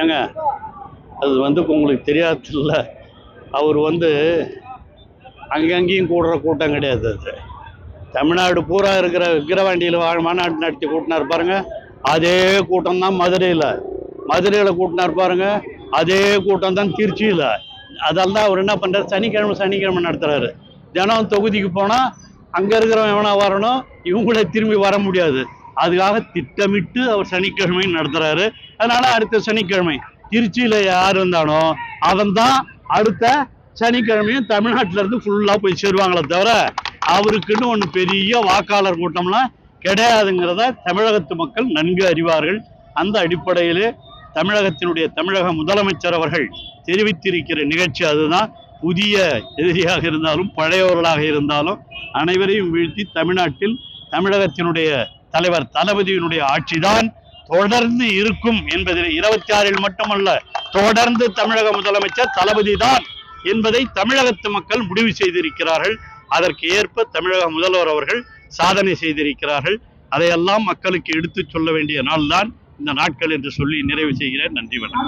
ஏங்க அது உங்களுக்கு தெரியாதுல்ல, அவர் அங்கங்கேயும் கூடுற கூட்டம் கிடையாது. அது தமிழ்நாடு பூரா இருக்கிற விக்கிரவாண்டியில் மாநாடு நடத்தி கூட்டினார் பாருங்க, அதே கூட்டம் தான் மதுரையில் கூட்டினார் பாருங்க, அதே கூட்டம் தான் திருச்சியில். அதால் தான் அவர் என்ன பண்ணுறாரு, சனிக்கிழமை நடத்துகிறாரு. தினம் தொகுதிக்கு போனால் அங்கே இருக்கிறவன் எவனா வரணும், இவங்களே திரும்பி வர முடியாது. அதுக்காக திட்டமிட்டு அவர் சனிக்கிழமை நடத்துகிறாரு. அதனால அடுத்த சனிக்கிழமை திருச்சியில் யார் இருந்தானோ அவன் தான் அடுத்த சனிக்கிழமையும் தமிழ்நாட்டிலேருந்து ஃபுல்லாக போய் சேருவாங்களே தவிர அவருக்குன்னு ஒன்று பெரிய வாக்காளர் கூட்டம்லாம் கிடையாதுங்கிறத தமிழகத்து மக்கள் நன்கு அறிவார்கள். அந்த அடிப்படையிலே தமிழக முதலமைச்சர் அவர்கள் தெரிவித்திருக்கிற நிகழ்ச்சி அதுதான். புதிய எதிரியாக இருந்தாலும் பழையவர்களாக இருந்தாலும் அனைவரையும் வீழ்த்தி தமிழ்நாட்டில் தமிழகத்தினுடைய தலைவர் தளபதியினுடைய ஆட்சிதான் தொடர்ந்து இருக்கும் என்பதில் 26 மட்டுமல்ல, தொடர்ந்து தமிழக முதலமைச்சர் தளபதி தான் என்பதை தமிழகத்து மக்கள் முடிவு செய்திருக்கிறார்கள். அதற்கு ஏற்ப தமிழக முதல்வர் அவர்கள் சாதனை செய்திருக்கிறார்கள். அதையெல்லாம் மக்களுக்கு எடுத்து சொல்ல வேண்டிய நாள் தான் இந்த நாட்கள் என்று சொல்லி நிறைவு செய்கிறேன். நன்றி வணக்கம்.